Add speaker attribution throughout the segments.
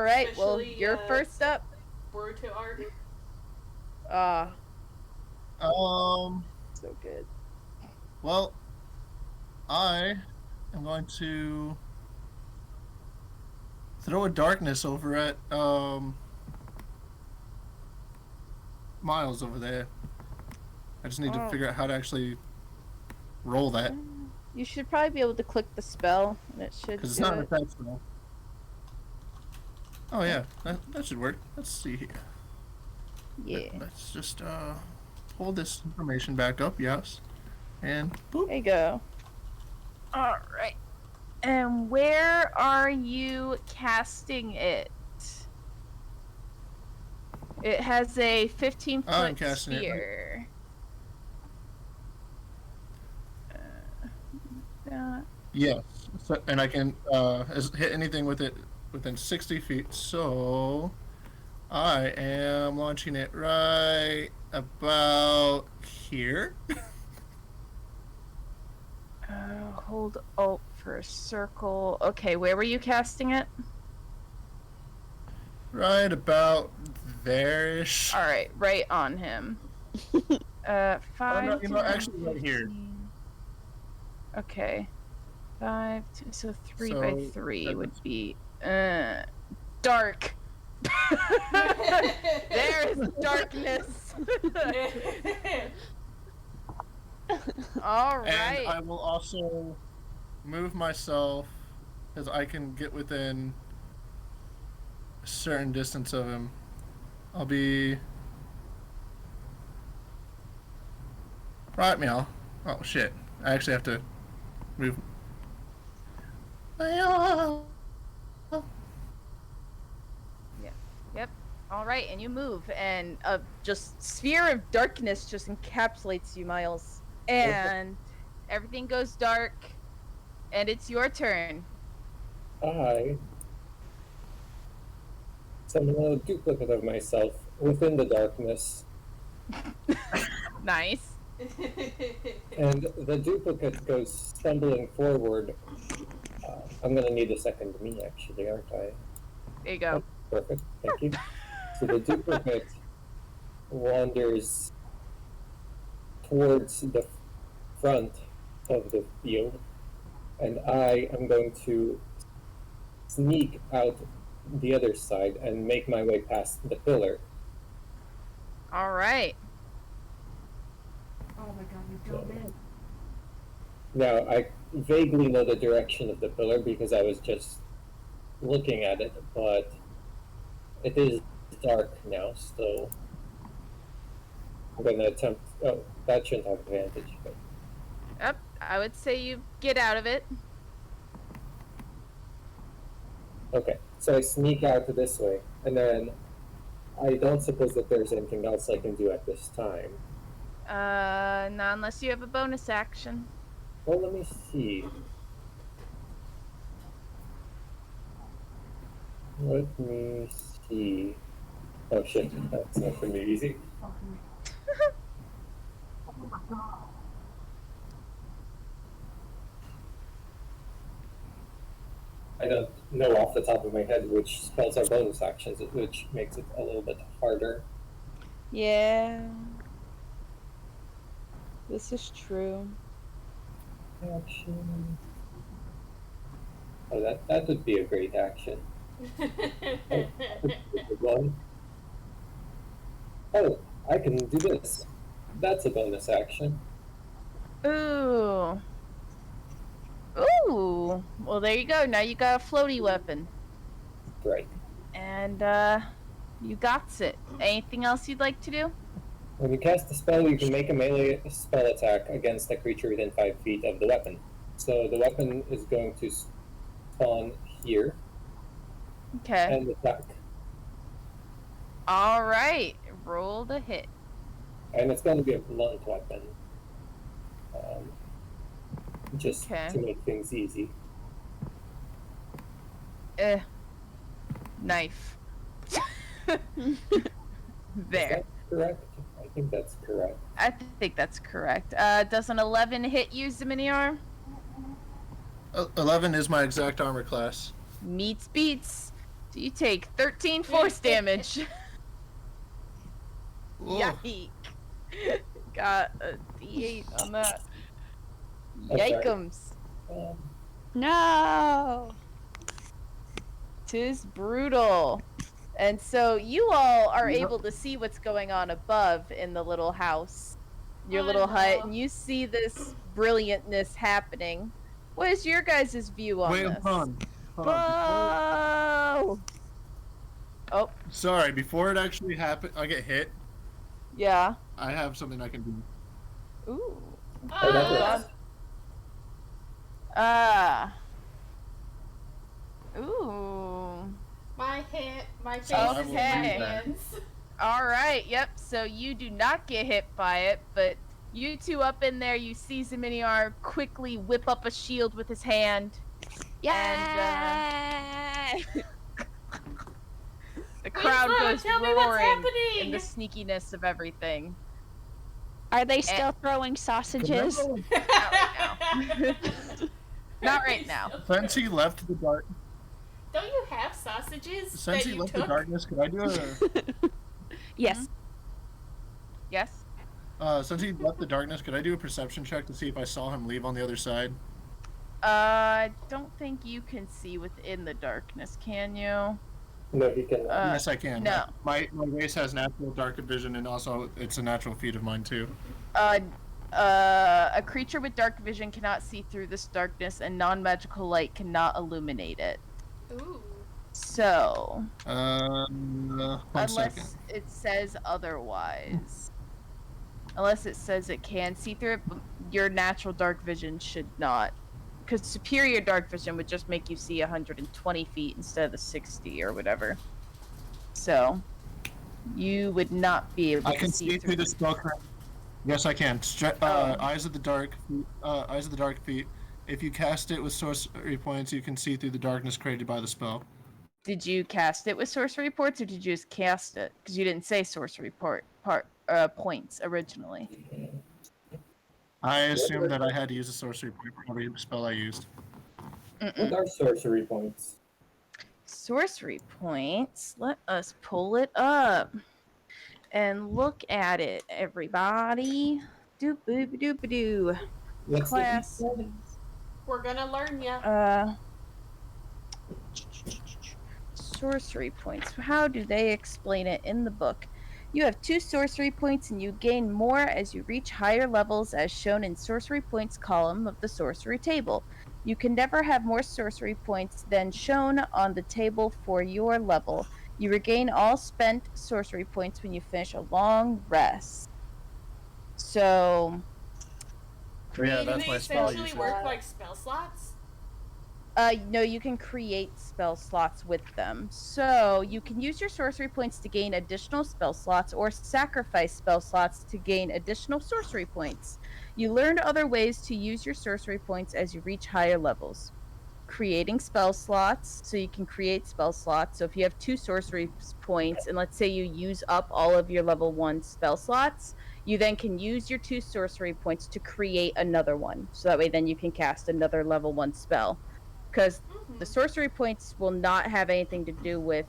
Speaker 1: right, well,
Speaker 2: Especially
Speaker 1: you're first up.
Speaker 2: Boruto arc.
Speaker 1: Ah,
Speaker 3: Um.
Speaker 1: so good.
Speaker 3: Well, I am going to throw a darkness over at Miles over there. I just need to
Speaker 1: Oh,
Speaker 3: figure out how to actually roll that
Speaker 1: you should probably be able to click the spell, and it should
Speaker 3: because it's
Speaker 1: do
Speaker 3: not an
Speaker 1: it.
Speaker 3: attack spell. Oh yeah, that should work. Let's see here.
Speaker 1: Yeah.
Speaker 3: Let's just pull this information back up. Yes, and boop.
Speaker 1: There you go. All right. And where are you casting it? It has a 15-foot
Speaker 3: I'm casting it.
Speaker 1: sphere. Right.
Speaker 3: Yes, so, and I can hit anything with it within 60 feet. So I am launching it right about here.
Speaker 1: Hold Alt for a circle. Okay, where were you casting it?
Speaker 3: Right about there-ish.
Speaker 1: All right, right on him. 5.
Speaker 3: No,
Speaker 1: to
Speaker 3: actually right here.
Speaker 1: 15. Okay. 5 to, so 3
Speaker 3: So,
Speaker 1: by 3 would be dark. There is darkness. All right.
Speaker 3: And I will also move myself because I can get within a certain distance of him. I'll be right meow. Oh shit! I actually have to move.
Speaker 1: Yep. All right, and you move, and a just sphere of darkness just encapsulates you, Miles, and everything goes dark, and it's your turn.
Speaker 4: I summon a duplicate of myself within the darkness,
Speaker 1: Nice.
Speaker 4: and the duplicate goes stumbling forward. I'm gonna need a second me, actually, aren't I?
Speaker 1: There you go.
Speaker 4: Perfect, thank you. So the duplicate wanders towards the front of the field, and I am going to sneak out the other side and make my way past the pillar.
Speaker 1: All right.
Speaker 2: Oh my god, you don't it.
Speaker 4: Now, I vaguely know the direction of the pillar because I was just looking at it, but it is dark now, so I'm going to attempt. Oh, that shouldn't have advantage. But...
Speaker 1: Yep. I would say you get out of it.
Speaker 4: Okay, so I sneak out this way, and then I don't suppose that there's anything else I can do at this time.
Speaker 1: Not unless you have a bonus action.
Speaker 4: Well, let me see. Let me see. Oh shit, that's not gonna be easy.
Speaker 2: Oh my god.
Speaker 4: I don't know off the top of my head which spells are bonus actions, which makes it a little bit harder.
Speaker 1: Yeah. This is true.
Speaker 4: Action. Oh, that would be a great action. One. Oh, I can do this. That's a bonus action.
Speaker 1: Ooh. Ooh. Well, there you go. Now you got a floaty weapon.
Speaker 4: Right.
Speaker 1: And, you got it. Anything else you'd like to do?
Speaker 4: When you cast a spell, you can make a melee spell attack against a creature within 5 feet of the weapon. So the weapon is going to spawn here
Speaker 1: Okay.
Speaker 4: and attack.
Speaker 1: All right. Roll the hit.
Speaker 4: And it's going to be a blunt weapon. Just
Speaker 1: Okay.
Speaker 4: to make things easy.
Speaker 1: Knife.
Speaker 4: Is
Speaker 1: There.
Speaker 4: that correct? I think that's correct.
Speaker 1: I think that's correct. Does an 11 hit you, Ziminiar?
Speaker 3: 11 is my exact armor class.
Speaker 1: Meets beats. So you take 13 force damage.
Speaker 3: Ugh.
Speaker 1: Yike. Got a D8 on that.
Speaker 4: I'm sorry.
Speaker 1: Yikums.
Speaker 5: No.
Speaker 1: Tis brutal. And so you all are
Speaker 3: Yep.
Speaker 1: able to see what's going on above in the little house, your
Speaker 2: I
Speaker 1: little hut,
Speaker 2: know.
Speaker 1: and you see this brilliantness happening. What is your guys' view on
Speaker 3: Wait,
Speaker 1: this?
Speaker 3: hold on.
Speaker 1: Whoa! Oh,
Speaker 3: Sorry, before it actually happened, I get hit.
Speaker 1: yeah.
Speaker 3: I have something I can do.
Speaker 1: Ooh.
Speaker 4: Oh, that
Speaker 2: Ah,
Speaker 4: works.
Speaker 1: Ah. Ooh.
Speaker 2: my face
Speaker 3: I
Speaker 2: is
Speaker 3: will
Speaker 2: in my
Speaker 1: Okay.
Speaker 3: do that.
Speaker 2: hands.
Speaker 1: All right. Yep. So you do not get hit by it, but you two up in there, you see Zeminiar quickly whip up a shield with his hand.
Speaker 5: Yeah.
Speaker 1: The crowd
Speaker 2: Winslow,
Speaker 1: goes
Speaker 2: tell me what's
Speaker 1: roaring
Speaker 2: happening.
Speaker 1: in the sneakiness of everything.
Speaker 5: Are they still throwing sausages?
Speaker 3: Remember
Speaker 1: Not right now.
Speaker 3: since he left the dark,
Speaker 2: Don't you have sausages
Speaker 3: since
Speaker 2: that
Speaker 3: he
Speaker 2: you
Speaker 3: left the
Speaker 2: took?
Speaker 3: darkness, could I do a?
Speaker 5: Yes.
Speaker 1: Yes.
Speaker 3: Since he left the darkness, could I do a perception check to see if I saw him leave on the other side?
Speaker 1: I don't think you can see within the darkness, can you?
Speaker 4: No, he can.
Speaker 3: Yes, I can.
Speaker 1: no.
Speaker 3: My race has natural dark vision, and also it's a natural feat of mine too.
Speaker 1: A creature with dark vision cannot see through this darkness, and non-magical light cannot illuminate it.
Speaker 2: Ooh.
Speaker 1: So,
Speaker 3: One
Speaker 1: unless
Speaker 3: second.
Speaker 1: it says otherwise, unless it says it can see through it, but your natural dark vision should not, because superior dark vision would just make you see 120 feet instead of the 60 or whatever. So, you would not be able
Speaker 3: I
Speaker 1: to
Speaker 3: can
Speaker 1: see
Speaker 3: see through the spellcraft. Yes, I can. Eyes of the dark. Eyes of the dark feet. If you cast it with sorcery points, you can see through the darkness created by the spell.
Speaker 1: Did you cast it with sorcery points, or did you just cast it? Because you didn't say sorcery points originally.
Speaker 3: I assumed that I had to use a sorcery point for every spell I used.
Speaker 4: What are sorcery points?
Speaker 1: Sorcery points. Let us pull it up and look at it, everybody. Doop boop doop doo.
Speaker 4: What's the
Speaker 1: Class.
Speaker 2: We're gonna learn ya.
Speaker 1: Sorcery points. How do they explain it in the book? You have 2 sorcery points and you gain more as you reach higher levels as shown in sorcery points column of the sorcery table. You can never have more sorcery points than shown on the table for your level. You regain all spent sorcery points when you finish a long rest. So,
Speaker 3: Yeah,
Speaker 2: Do
Speaker 3: that's
Speaker 2: they
Speaker 3: my spell
Speaker 2: essentially
Speaker 3: usage.
Speaker 2: work like spell slots?
Speaker 1: no, you can create spell slots with them. So you can use your sorcery points to gain additional spell slots or sacrifice spell slots to gain additional sorcery points. You learn other ways to use your sorcery points as you reach higher levels. Creating spell slots, so you can create spell slots. So if you have 2 sorcery points, and let's say you use up all of your level 1 spell slots, you then can use your 2 sorcery points to create another one. So that way then you can cast another level 1 spell. Because the sorcery points will not have anything to do with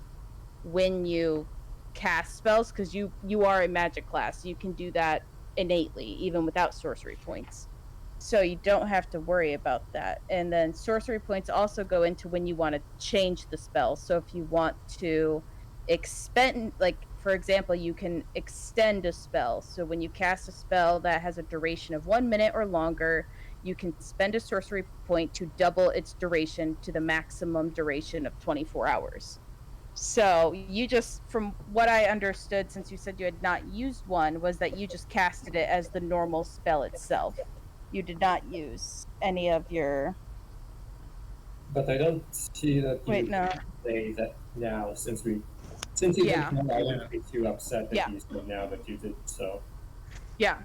Speaker 1: when you cast spells, because you are a magic class. You can do that innately, even without sorcery points. So you don't have to worry about that. And then sorcery points also go into when you want to change the spell. So if you want to expend, like, for example, you can extend a spell. So when you cast a spell that has a duration of 1 minute or longer, you can spend a sorcery point to double its duration to the maximum duration of 24 hours. So you just, from what I understood, since you said you had not used one, was that you just casted it as the normal spell itself. You did not use any of your...
Speaker 4: But I don't see that you
Speaker 1: Wait, no.
Speaker 4: say that now, since you
Speaker 1: Yeah.
Speaker 4: didn't know, I wouldn't be too upset that
Speaker 1: Yeah.
Speaker 4: you said now that you did so.
Speaker 1: Yeah.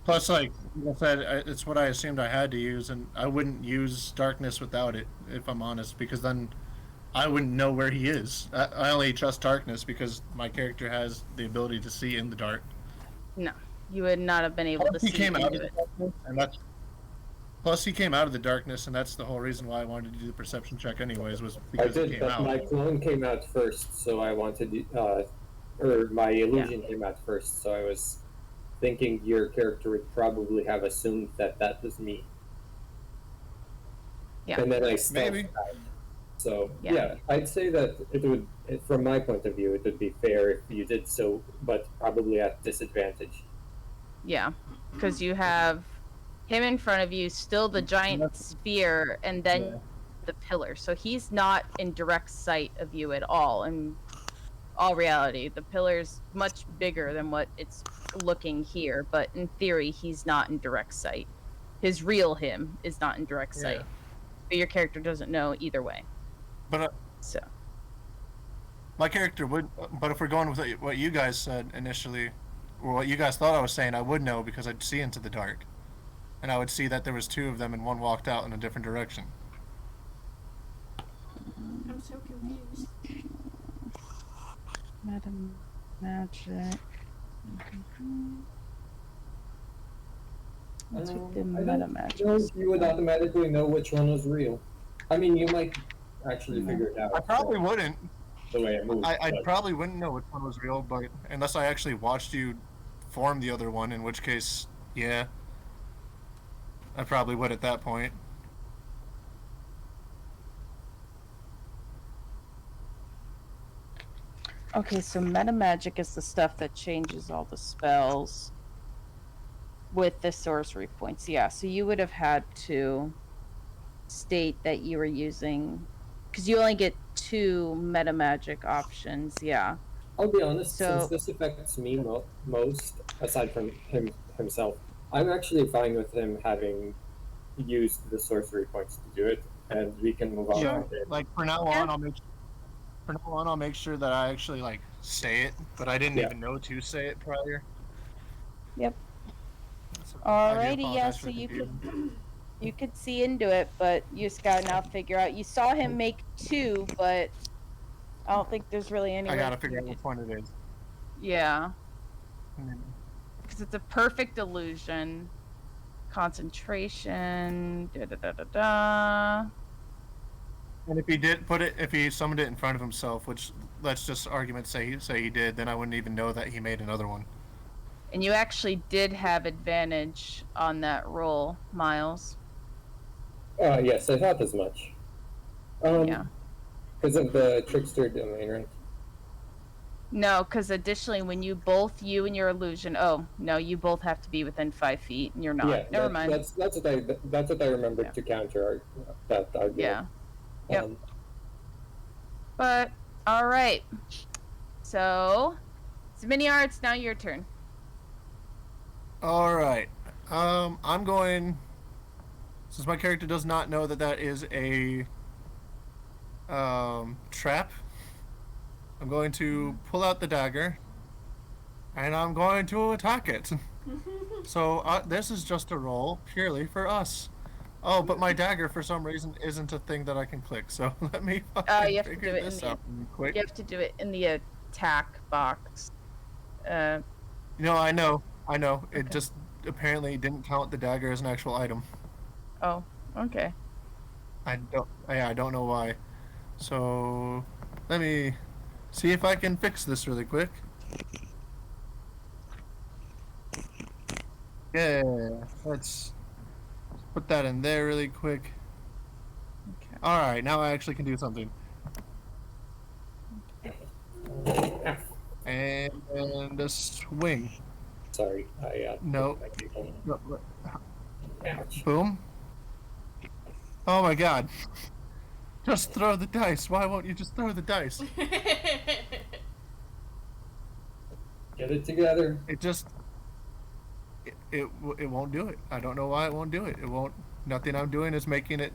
Speaker 3: Plus, like I said, it's what I assumed I had to use, and I wouldn't use darkness without it, if I'm honest, because then I wouldn't know where he is. I only trust darkness because my character has the ability to see in the dark.
Speaker 1: No. You would not have been able to
Speaker 3: He
Speaker 1: see
Speaker 3: came out
Speaker 1: into
Speaker 3: of
Speaker 1: it.
Speaker 3: darkness, and Plus, he came out of the darkness, and that's the whole reason why I wanted to do the perception check, anyways, was
Speaker 4: I
Speaker 3: because he
Speaker 4: did,
Speaker 3: came
Speaker 4: but
Speaker 3: out.
Speaker 4: my clone came out first, so I wanted, or my illusion came out first, so I was thinking your character would probably have assumed that that was me.
Speaker 1: Yeah.
Speaker 4: And then I stealthed
Speaker 3: Maybe.
Speaker 4: out. So
Speaker 1: Yeah.
Speaker 4: yeah, I'd say that it would, from my point of view, it would be fair if you did so, but probably at disadvantage.
Speaker 1: Yeah, because you have him in front of you, still the giant sphere, and then
Speaker 3: Yeah.
Speaker 1: the pillar. So he's not in direct sight of you at all. In all reality, the pillar's much bigger than what it's looking here, but in theory, he's not in direct sight. His real him is not in direct sight.
Speaker 3: Yeah.
Speaker 1: But your character doesn't know either way.
Speaker 3: But
Speaker 1: So
Speaker 3: my character would. But if we're going with what you guys said initially, or what you guys thought I was saying, I would know because I'd see into the dark, and I would see that there was two of them, and one walked out in a different direction.
Speaker 2: I'm so confused.
Speaker 1: meta magic. Let's
Speaker 4: I
Speaker 1: put the
Speaker 4: don't
Speaker 1: meta magic.
Speaker 4: know if you would automatically know which one was real. I mean, you might actually figure it out.
Speaker 3: I probably wouldn't.
Speaker 4: The way it moves.
Speaker 3: I
Speaker 4: but-
Speaker 3: probably wouldn't know which one was real, but unless I actually watched you form the other one, in which case, yeah, I probably would at that point.
Speaker 1: Okay, so meta magic is the stuff that changes all the spells with the sorcery points. Yeah, so you would have had to state that you were using, because you only get 2 meta magic options. Yeah.
Speaker 4: I'll be honest,
Speaker 1: So-
Speaker 4: since this affects me most, aside from himself, I'm actually fine with him having used the sorcery points to do it, and we can move on.
Speaker 3: Sure.
Speaker 4: with it.
Speaker 3: Like for now
Speaker 1: Yeah.
Speaker 3: on, I'll make sure that I actually like say it, but I didn't
Speaker 4: Yeah.
Speaker 3: even know to say it prior.
Speaker 1: Yep.
Speaker 3: So, I do
Speaker 1: Alrighty, yeah,
Speaker 3: apologize for
Speaker 1: so
Speaker 3: the
Speaker 1: you
Speaker 3: confusion.
Speaker 1: you could see into it, but you scout now figure out. You saw him make 2, but I don't think there's really any.
Speaker 3: I
Speaker 1: way
Speaker 3: gotta
Speaker 1: for
Speaker 3: figure
Speaker 1: you
Speaker 3: out
Speaker 1: to-
Speaker 3: which one it is.
Speaker 1: Yeah,
Speaker 3: Mm.
Speaker 1: because it's a perfect illusion. Concentration. Da da da da da.
Speaker 3: And if he did put it, if he summoned it in front of himself, which let's just argument say he did, then I wouldn't even know that he made another one.
Speaker 1: And you actually did have advantage on that roll, Miles.
Speaker 4: Yes, I thought as much.
Speaker 1: Yeah.
Speaker 4: Because of the trickster domain, right?
Speaker 1: No, because additionally, when you and your illusion. Oh no, you both have to be within 5 feet, and you're not.
Speaker 4: Yeah,
Speaker 1: Never mind.
Speaker 4: That's what I remembered
Speaker 1: Yeah.
Speaker 4: to counter that argument.
Speaker 1: Yeah. Yep.
Speaker 4: Um,
Speaker 1: But all right. So, Miniar, it's now your turn.
Speaker 3: All right. I'm going. Since my character does not know that that is a trap, I'm going to pull out the dagger, and I'm going to attack it. So this is just a roll purely for us. Oh, but my dagger for some reason isn't a thing that I can click. So let me fucking
Speaker 1: you have to
Speaker 3: figure
Speaker 1: do it in
Speaker 3: this
Speaker 1: the-
Speaker 3: out quick.
Speaker 1: You have to do it in the attack box.
Speaker 3: No, I know. It
Speaker 1: Okay.
Speaker 3: just apparently didn't count the dagger as an actual item.
Speaker 1: Oh, okay.
Speaker 3: I don't know why. So let me see if I can fix this really quick. Yeah, let's put that in there really quick.
Speaker 1: Okay.
Speaker 3: All right, now I actually can do something. And a swing.
Speaker 4: sorry, I
Speaker 3: No.
Speaker 4: my people.
Speaker 3: No,
Speaker 4: Ouch.
Speaker 3: boom. Oh my god. Just throw the dice. Why won't you just throw the dice?
Speaker 4: Get it together.
Speaker 3: It just it won't do it. I don't know why it won't do it. It won't. Nothing I'm doing is making it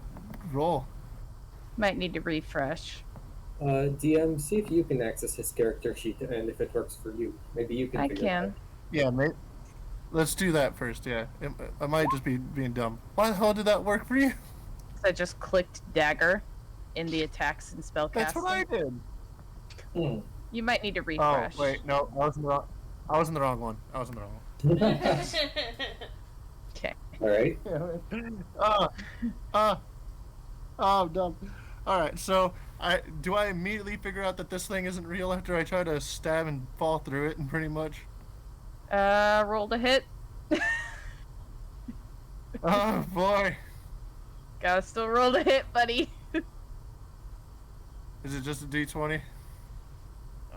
Speaker 3: roll.
Speaker 1: Might need to refresh.
Speaker 4: DM, see if you can access his character sheet and if it works for you. Maybe you can.
Speaker 1: I
Speaker 4: figure it
Speaker 1: can.
Speaker 4: out.
Speaker 3: Yeah, mate. Let's do that first. Yeah, I might just be being dumb. Why the hell did that work for you?
Speaker 1: So I just clicked dagger in the attacks and spellcasting.
Speaker 3: That's what I did.
Speaker 1: You might need to
Speaker 3: Oh
Speaker 1: refresh.
Speaker 3: wait, no, I was in the wrong one.
Speaker 1: Okay.
Speaker 4: All right.
Speaker 3: uh, uh, oh, I'm dumb. All right, so I immediately figure out that this thing isn't real after I try to stab and fall through it, and pretty much.
Speaker 1: Roll to hit.
Speaker 3: Oh boy,
Speaker 1: Gotta still roll to hit, buddy.
Speaker 3: is it just a D20?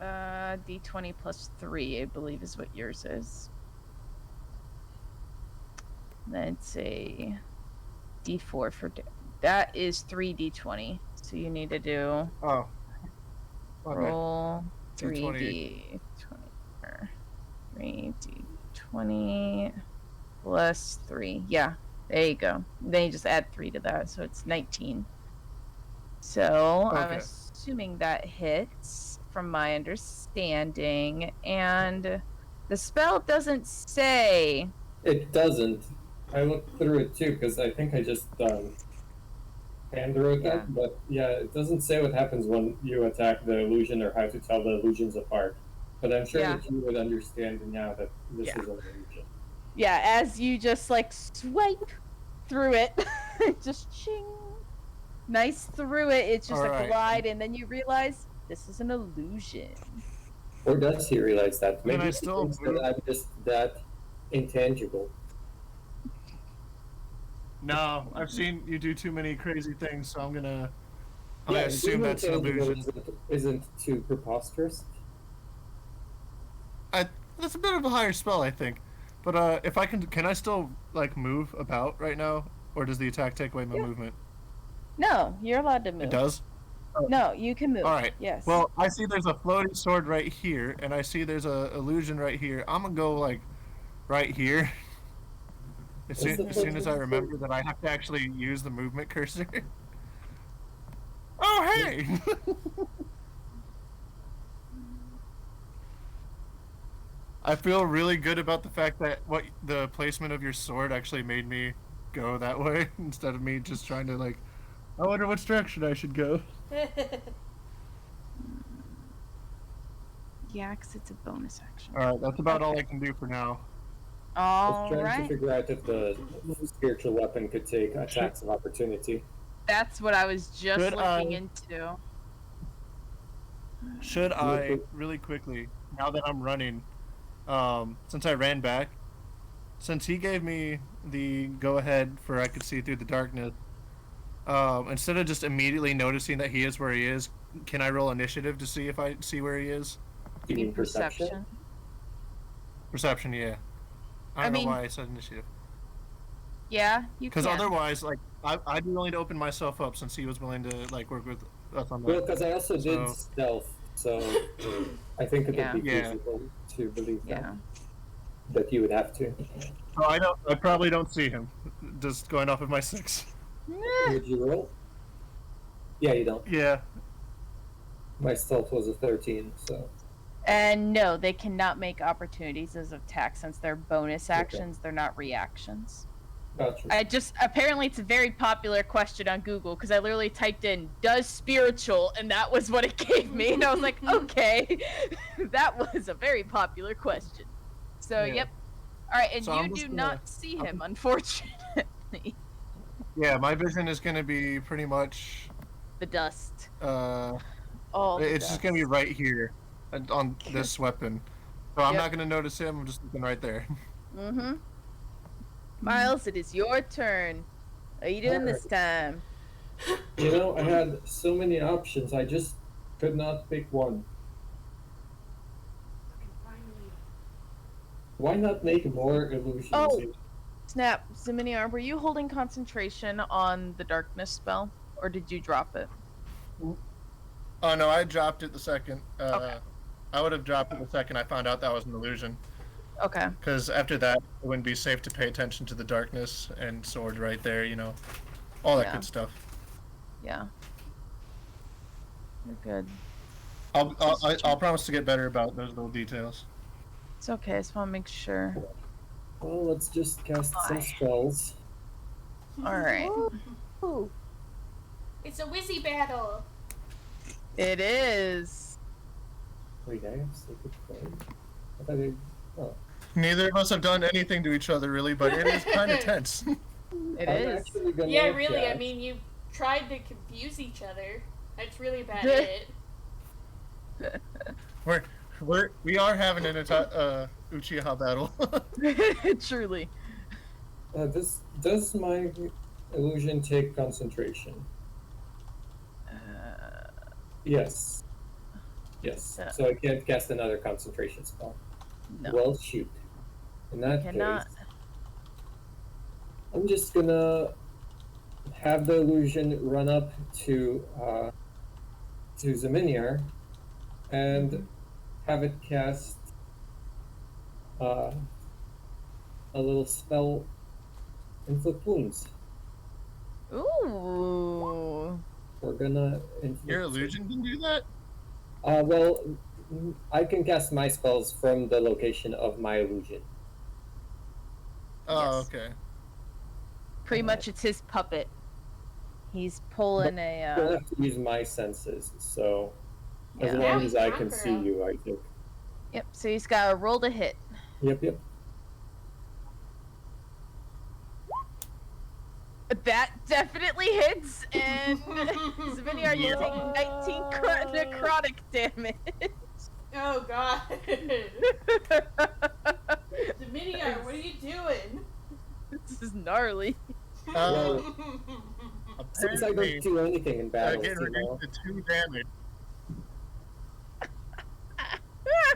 Speaker 1: D20 plus 3, I believe, is what yours is. Then it's a D4 for that is 3 D20. So you need to do
Speaker 3: Oh. Okay.
Speaker 1: roll
Speaker 3: 3
Speaker 1: 3 D20. 3 D20 plus 3. Yeah, there you go. Then you just add 3 to that, so it's 19. So I'm
Speaker 3: Okay.
Speaker 1: assuming that hits from my understanding, and the spell doesn't say.
Speaker 4: It doesn't. I looked through it too because I think I just hand wrote
Speaker 1: Yeah.
Speaker 4: that, but yeah, it doesn't say what happens when you attack the illusion or how to tell the illusions apart. But I'm sure
Speaker 1: Yeah.
Speaker 4: that you would understand now that this
Speaker 1: Yeah.
Speaker 4: is an illusion.
Speaker 1: Yeah, as you just like swipe through it, just ching, nice through it. It's just a
Speaker 3: Alright.
Speaker 1: glide, and then you realize this is an illusion.
Speaker 4: Or does he realize that?
Speaker 3: Can
Speaker 4: Maybe
Speaker 3: I
Speaker 4: he
Speaker 3: still
Speaker 4: thinks
Speaker 3: move?
Speaker 4: that I'm just that intangible.
Speaker 3: No, I've seen you do too many crazy things, so I'm gonna
Speaker 4: Yeah,
Speaker 3: assume
Speaker 4: being
Speaker 3: that's an
Speaker 4: intangible
Speaker 3: illusion.
Speaker 4: isn't too preposterous.
Speaker 3: That's a bit of a higher spell, I think. But if I can I still like move about right now, or does the attack take away my movement?
Speaker 1: No, you're allowed to move.
Speaker 3: It does.
Speaker 1: No, you can move.
Speaker 3: All right.
Speaker 1: Yes.
Speaker 3: Well, I see there's a floating sword right here, and I see there's a illusion right here. I'm gonna go like right here. As
Speaker 4: What's
Speaker 3: soon,
Speaker 4: the
Speaker 3: as soon as I
Speaker 4: floating
Speaker 3: remember that I have to actually use the movement cursor. Oh hey! I feel really good about the fact that the placement of your sword actually made me go that way instead of me just trying to like, I wonder which direction I should go.
Speaker 1: yeah, 'cause it's a bonus action.
Speaker 3: All right, that's about all I can do for now.
Speaker 4: I was
Speaker 1: All
Speaker 4: trying to
Speaker 1: right.
Speaker 4: figure out if the spiritual weapon could take attacks of opportunity.
Speaker 1: That's what I was just
Speaker 3: Could
Speaker 1: looking
Speaker 3: I-
Speaker 1: into.
Speaker 3: Should I really quickly, now that I'm running, since I ran back, since he gave me the go ahead for I could see through the darkness, instead of just immediately noticing that he is where he is, can I roll initiative to see if I see where he is?
Speaker 4: You mean perception?
Speaker 1: Perception.
Speaker 3: Perception, yeah. I
Speaker 1: I
Speaker 3: don't
Speaker 1: mean-
Speaker 3: know why I said initiative.
Speaker 1: Yeah, you can.
Speaker 3: Because otherwise, like, I'd be willing to open myself up since he was willing to like work with us on
Speaker 4: Well,
Speaker 3: that.
Speaker 4: because I also did
Speaker 3: So-
Speaker 4: stealth, so I think it
Speaker 1: Yeah.
Speaker 4: would be
Speaker 3: Yeah.
Speaker 4: feasible to believe
Speaker 1: Yeah.
Speaker 4: that you would have to.
Speaker 3: So I probably don't see him. Just going off of my 6.
Speaker 4: Would you roll? Yeah, you don't.
Speaker 3: Yeah.
Speaker 4: My stealth was a 13, so
Speaker 1: And no, they cannot make opportunities as attack since they're bonus
Speaker 4: Okay.
Speaker 1: actions. They're not reactions.
Speaker 4: gotcha.
Speaker 1: Apparently it's a very popular question on Google because I literally typed in "does spiritual" and that was what it gave me, and I was like, okay, that was a very popular question. So
Speaker 3: Yeah.
Speaker 1: yep. All right, and
Speaker 3: So
Speaker 1: you
Speaker 3: I'm
Speaker 1: do
Speaker 3: just gonna-
Speaker 1: not see him, unfortunately.
Speaker 3: Yeah, my vision is gonna be pretty much.
Speaker 1: The dust.
Speaker 3: It's just gonna be right here, on this weapon. So I'm
Speaker 1: Yep.
Speaker 3: not gonna notice him. I'm just looking right there.
Speaker 1: Mm-hmm. Miles, it is your turn. What are you doing this time?
Speaker 4: You know, I had so many options, I just could not pick one.
Speaker 2: Finally.
Speaker 4: Why not make more illusions?
Speaker 1: Oh. Snap, Ziminiar, were you holding concentration on the darkness spell, or did you drop it?
Speaker 3: Oh no, I dropped it the second.
Speaker 1: Okay.
Speaker 3: I would have dropped it the second I found out that was an illusion.
Speaker 1: Okay.
Speaker 3: Because after that, it wouldn't be safe to pay attention to the darkness and sword right there. You know, all that
Speaker 1: Yeah.
Speaker 3: good stuff.
Speaker 1: Yeah. You're good.
Speaker 3: I'll promise to get better about those little details.
Speaker 1: It's okay. I just want to make sure.
Speaker 4: Well, let's just cast some spells.
Speaker 1: All right.
Speaker 2: It's a wizzy battle.
Speaker 1: It is.
Speaker 4: Wait, I have Sacred Flame. I thought it... Oh.
Speaker 3: Neither of us have done anything to each other really, but it is kind of tense.
Speaker 1: It
Speaker 4: I'm
Speaker 1: is.
Speaker 4: actually gonna
Speaker 2: Yeah, really. I
Speaker 4: cast-
Speaker 2: mean, you tried to confuse each other. That's really about
Speaker 1: Yeah.
Speaker 2: it.
Speaker 3: We are having an Uchiha battle.
Speaker 1: Truly.
Speaker 4: Does my illusion take concentration? Yes. Yes.
Speaker 1: Yeah.
Speaker 4: So I can't cast another concentration spell.
Speaker 1: No.
Speaker 4: Well, shoot. In that
Speaker 1: Cannot.
Speaker 4: case, I'm just gonna have the illusion run up to Zaminiar and have it cast a little spell, inflict wounds.
Speaker 1: Ooh.
Speaker 4: We're gonna inflict.
Speaker 3: Your illusion can do that?
Speaker 4: Well, I can cast my spells from the location of my illusion.
Speaker 3: Oh,
Speaker 1: Yes.
Speaker 3: okay.
Speaker 1: Pretty much it's his puppet. He's pulling
Speaker 4: I don't
Speaker 1: a
Speaker 4: have to use my senses, so as
Speaker 1: yeah.
Speaker 2: Yeah,
Speaker 4: long
Speaker 2: we
Speaker 4: as I
Speaker 2: can
Speaker 4: can
Speaker 2: for
Speaker 4: see
Speaker 2: him.
Speaker 4: you, I think.
Speaker 1: Yep, so he's got a roll to hit.
Speaker 4: Yep.
Speaker 1: That definitely hits, and Zaviniar, you take 19 necrotic damage.
Speaker 2: Oh god. Dominion, what are you doing?
Speaker 1: This is gnarly.
Speaker 4: Well, Since I
Speaker 3: Apparently,
Speaker 4: don't do anything in battle,
Speaker 3: getting
Speaker 4: you know.
Speaker 3: reduced to 2 damage.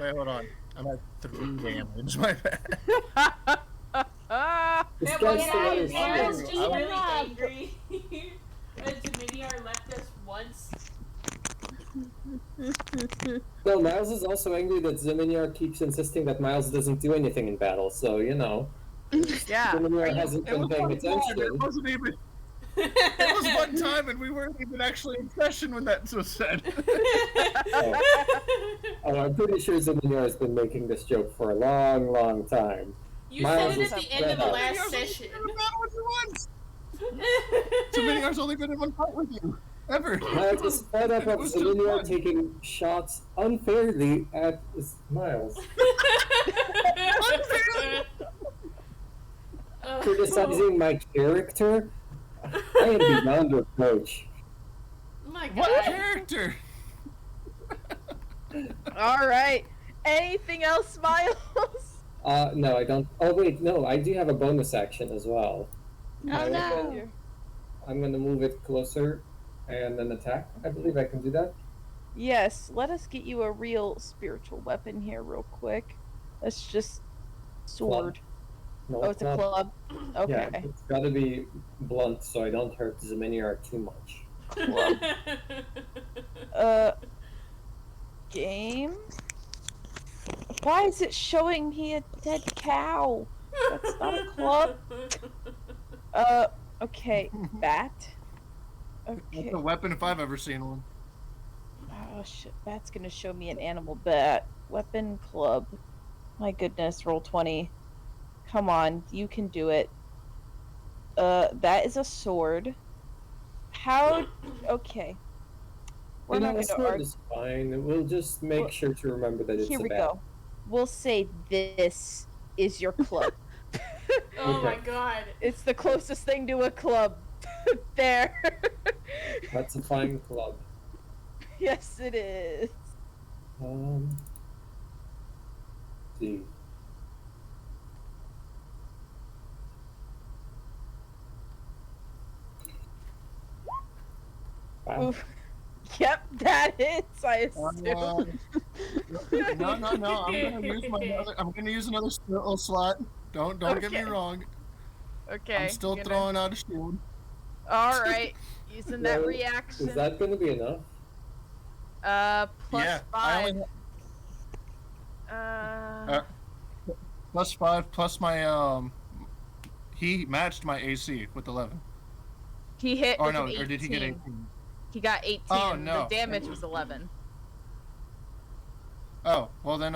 Speaker 3: Wait, hold on. I'm at 3 damage. My bad.
Speaker 4: This
Speaker 2: Yeah,
Speaker 4: guy's
Speaker 2: well,
Speaker 4: the one
Speaker 2: yeah,
Speaker 4: who's
Speaker 2: Daryl's
Speaker 4: here.
Speaker 2: just really angry. that Dominion left us once.
Speaker 4: No, Miles is also angry that Zaminiar keeps insisting that Miles doesn't do anything in battle, so you know.
Speaker 1: Yeah.
Speaker 4: Zaminiar hasn't
Speaker 3: It
Speaker 4: been
Speaker 3: was
Speaker 4: paying
Speaker 3: one time. It
Speaker 4: attention.
Speaker 3: wasn't even. It was one time, and we weren't even actually in session when that was said.
Speaker 4: Oh, I'm pretty sure Zaminiar has been making this joke for a long, long time.
Speaker 2: You
Speaker 4: Miles
Speaker 2: said it
Speaker 4: is
Speaker 2: at the end of the
Speaker 4: fed up.
Speaker 2: last session.
Speaker 3: Zaminiar's only been in one fight with you. Ever.
Speaker 4: Miles is fed up
Speaker 3: It
Speaker 4: of
Speaker 3: was just
Speaker 4: Zaminiar
Speaker 3: one.
Speaker 4: taking shots unfairly at Miles. Criticizing my character? I am beyond reproach.
Speaker 2: My
Speaker 3: What
Speaker 2: god.
Speaker 3: character?
Speaker 1: All right. Anything else, Miles?
Speaker 4: No, I don't. Oh, wait, no, I do have a bonus action as well.
Speaker 5: Oh no.
Speaker 4: I'm gonna move it closer and then attack. I believe I can do that.
Speaker 1: Yes, let us get you a real spiritual weapon here, real quick. That's just sword.
Speaker 4: No,
Speaker 1: Oh, it's a
Speaker 4: not.
Speaker 1: club. Okay.
Speaker 4: Yeah, it's gotta be blunt so I don't hurt Zaminiar too much.
Speaker 1: Game. Why is it showing me a dead cow? That's not a club. Okay, bat.
Speaker 3: That's
Speaker 1: Okay.
Speaker 3: a weapon if I've ever seen one.
Speaker 1: Oh shit, bat's gonna show me an animal bat. Weapon club. My goodness, roll 20. Come on, you can do it. That is a sword. How? Okay. We're
Speaker 4: You know,
Speaker 1: not
Speaker 4: a
Speaker 1: gonna
Speaker 4: sword
Speaker 1: argue.
Speaker 4: is fine. We'll just make
Speaker 1: Well,
Speaker 4: sure to remember that it's
Speaker 1: Here
Speaker 4: a
Speaker 1: we
Speaker 4: bat.
Speaker 1: go. We'll say this is your club.
Speaker 2: Oh my
Speaker 4: Okay.
Speaker 2: god.
Speaker 1: It's the closest thing to a club. There.
Speaker 4: That's a fine club.
Speaker 1: Yes, it is.
Speaker 4: Let's see. Wow.
Speaker 1: Oof. Yep, that hits. I assume.
Speaker 3: No. I'm gonna use another spell slot. Don't get me
Speaker 1: Okay.
Speaker 3: wrong.
Speaker 1: Okay.
Speaker 3: I'm still
Speaker 1: gonna-
Speaker 3: throwing out a shield.
Speaker 1: All right, using that
Speaker 4: Well,
Speaker 1: reaction.
Speaker 4: Is that gonna be enough?
Speaker 1: Plus
Speaker 3: Yeah, I
Speaker 1: 5.
Speaker 3: only
Speaker 1: Uh,
Speaker 3: plus 5 plus my he matched my AC with 11.
Speaker 1: he hit.
Speaker 3: Or
Speaker 1: with
Speaker 3: no,
Speaker 1: an
Speaker 3: or did he get
Speaker 1: 18.
Speaker 3: 18?
Speaker 1: He got 18.
Speaker 3: Oh, no.
Speaker 1: The damage was 11.
Speaker 3: Oh, well then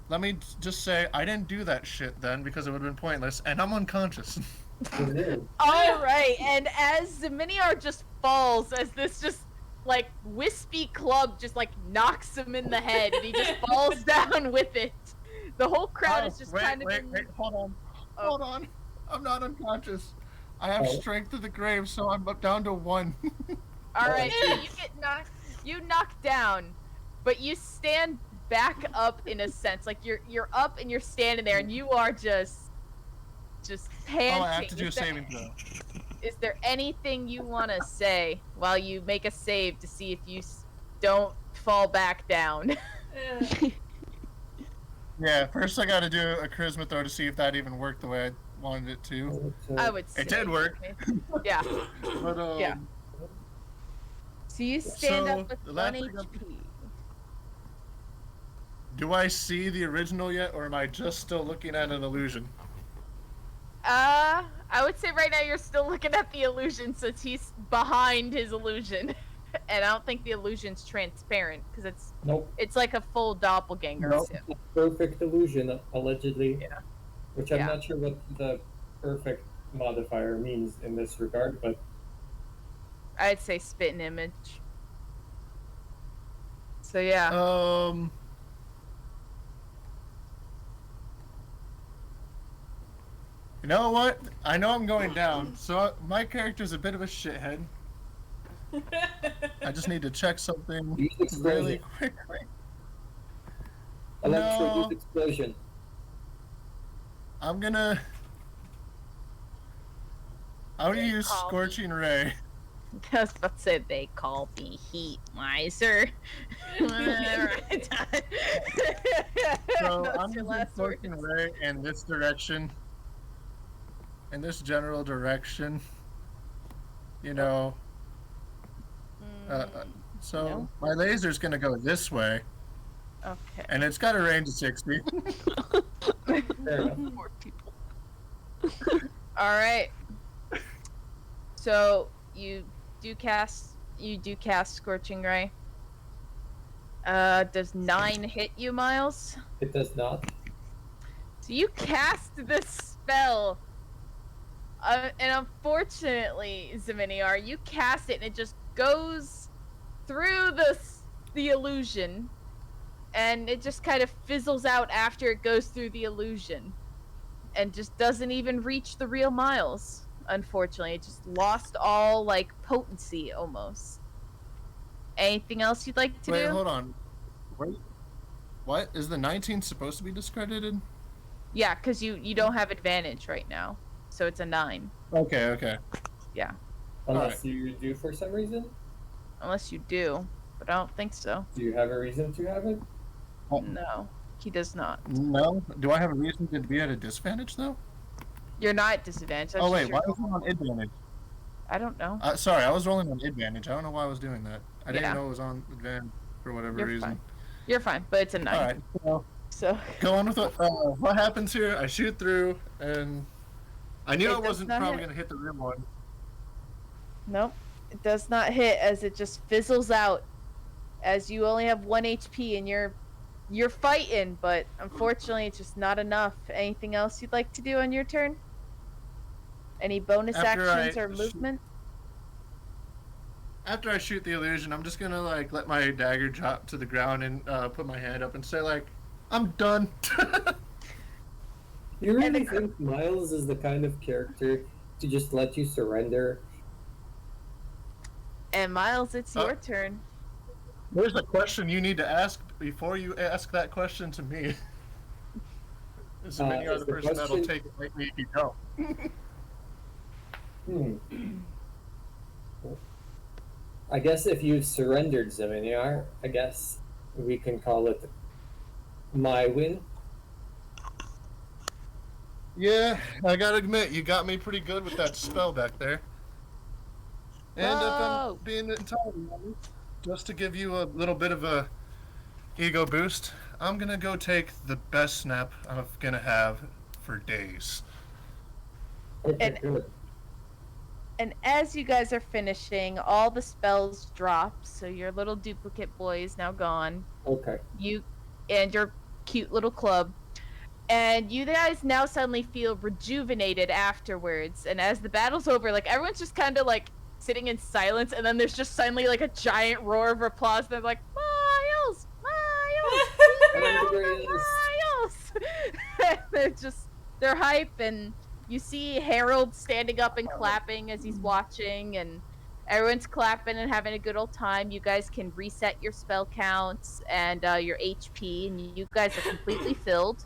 Speaker 3: let me just say I didn't do that shit then because it would have been pointless and I'm unconscious.
Speaker 4: You did.
Speaker 1: All right, and as Zaminiar just falls, as this just like wispy club just like knocks him in the head, and he just falls down with it. The whole crowd
Speaker 3: Oh,
Speaker 1: is just
Speaker 3: wait,
Speaker 1: kind of
Speaker 3: wait,
Speaker 1: in...
Speaker 3: wait, hold on.
Speaker 1: Oh.
Speaker 3: Hold on. I'm not unconscious. I have
Speaker 4: Oh.
Speaker 3: strength of the grave, so I'm up down to 1.
Speaker 1: All right, so
Speaker 4: Oh.
Speaker 1: you get knocked down, but you stand back up in a sense. Like you're up and you're standing there, and you are just panting.
Speaker 3: Oh, I have to do a
Speaker 1: Is there-
Speaker 3: saving throw.
Speaker 1: Is there anything you want to say while you make a save to see if you don't fall back down?
Speaker 3: Yeah, first I gotta do a charisma throw to see if that even worked the way I wanted it to.
Speaker 1: I would say.
Speaker 3: It did work.
Speaker 1: Yeah.
Speaker 3: But,
Speaker 1: Yeah. So you stand
Speaker 3: So,
Speaker 1: up with
Speaker 3: the
Speaker 1: 1
Speaker 3: last thing I'm-
Speaker 1: HP.
Speaker 3: do I see the original yet, or am I just still looking at an illusion?
Speaker 1: I would say right now you're still looking at the illusion since he's behind his illusion. And I don't think the illusion's transparent because
Speaker 4: Nope.
Speaker 1: it's like a full doppelganger.
Speaker 3: Nope.
Speaker 1: too.
Speaker 4: Perfect illusion, allegedly.
Speaker 1: Yeah.
Speaker 4: Which I'm
Speaker 1: Yeah.
Speaker 4: not sure what the perfect modifier means in this regard, but
Speaker 1: I'd say spitting image. So yeah.
Speaker 3: You know what? I know I'm going down, so my character's a bit of a shithead. I just need to check something
Speaker 4: use
Speaker 3: really
Speaker 4: explosion.
Speaker 3: quickly.
Speaker 4: Electro
Speaker 3: No.
Speaker 4: use explosion.
Speaker 3: I'm gonna use
Speaker 1: call me.
Speaker 3: Scorching Ray.
Speaker 1: I was about to say they call me Heat Miser.
Speaker 3: So
Speaker 1: That's
Speaker 3: I'm
Speaker 1: your
Speaker 3: gonna
Speaker 1: last
Speaker 3: Scorching
Speaker 1: words.
Speaker 3: Ray in this direction. In this general direction. You know. So
Speaker 1: No.
Speaker 3: my laser's gonna go this way,
Speaker 1: Okay.
Speaker 3: and it's got a range of 60.
Speaker 4: Fair enough.
Speaker 5: More people.
Speaker 1: All right. So you do cast Scorching Ray. Does 9 hit you, Miles?
Speaker 4: It does not.
Speaker 1: So you cast this spell, and unfortunately, Zeminiar, you cast it and it just goes through the illusion, and it just kind of fizzles out after it goes through the illusion, and just doesn't even reach the real Miles. Unfortunately, it just lost all like potency almost. Anything else you'd like to
Speaker 3: Wait,
Speaker 1: do?
Speaker 3: hold on. Wait. What? Is the 19 supposed to be discredited?
Speaker 1: Yeah, because you don't have advantage right now, so it's a 9.
Speaker 3: Okay, okay.
Speaker 4: Unless you do for some reason.
Speaker 1: Unless you do, but I don't think so.
Speaker 4: Do you have a reason to have it?
Speaker 3: Oh.
Speaker 1: No, he does not.
Speaker 3: No? Do I have a reason to be at a disadvantage, though?
Speaker 1: You're not at disadvantage. That's
Speaker 3: Oh, wait,
Speaker 1: just
Speaker 3: why
Speaker 1: your-
Speaker 3: was I on advantage?
Speaker 1: I don't know.
Speaker 3: Sorry, I was rolling on advantage. I don't know why I was doing that. I didn't
Speaker 1: Yeah.
Speaker 3: know it was on advantage for whatever
Speaker 1: You're
Speaker 3: reason.
Speaker 1: fine. You're fine, but it's a 9.
Speaker 3: Alright, so
Speaker 1: So
Speaker 3: go on with what happens here. I shoot through, and I knew
Speaker 1: It
Speaker 3: I
Speaker 1: does
Speaker 3: wasn't
Speaker 1: not
Speaker 3: probably
Speaker 1: hit.
Speaker 3: going to hit the real one.
Speaker 1: nope, it does not hit as it just fizzles out. As you only have 1 HP and you're fighting, but unfortunately, it's just not enough. Anything else you'd like to do on your turn? Any bonus
Speaker 3: After
Speaker 1: actions
Speaker 3: I
Speaker 1: or movement?
Speaker 3: After I shoot the illusion, I'm just going to, like, let my dagger drop to the ground and put my hand up and say, like, I'm done.
Speaker 4: You really
Speaker 1: And the-
Speaker 4: think Miles is the kind of character to just let you surrender?
Speaker 1: And Miles, it's
Speaker 3: Uh,
Speaker 1: your turn.
Speaker 3: There's a question you need to ask before you ask that question to me. Is the
Speaker 4: Is
Speaker 3: the
Speaker 4: the
Speaker 3: person that'll
Speaker 4: question-
Speaker 3: take it like me if you don't.
Speaker 4: I guess if you've surrendered, Zeminiar, I guess we can call it my win.
Speaker 3: Yeah, I gotta admit, you got me pretty good with that spell back there. And if
Speaker 5: Whoa.
Speaker 3: I'm being entirely honest, just to give you a little bit of a ego boost, I'm gonna go take the best snap I'm gonna have for days.
Speaker 4: Okay,
Speaker 1: And-
Speaker 4: good.
Speaker 1: And as you guys are finishing, all the spells drop, so your little duplicate boy is now gone.
Speaker 4: Okay.
Speaker 1: You and your cute little club. And you guys now suddenly feel rejuvenated afterwards. And as the battle's over, like everyone's just kind of like sitting in silence, and then there's just suddenly like a giant roar of applause. They're like, Miles! Miles! We
Speaker 4: I'm the
Speaker 1: found
Speaker 4: greatest."
Speaker 1: Miles! they're hype, and you see Harold standing up and clapping as he's watching, and everyone's clapping and having a good old time. You guys can reset your spell counts and your HP, and you guys are completely filled.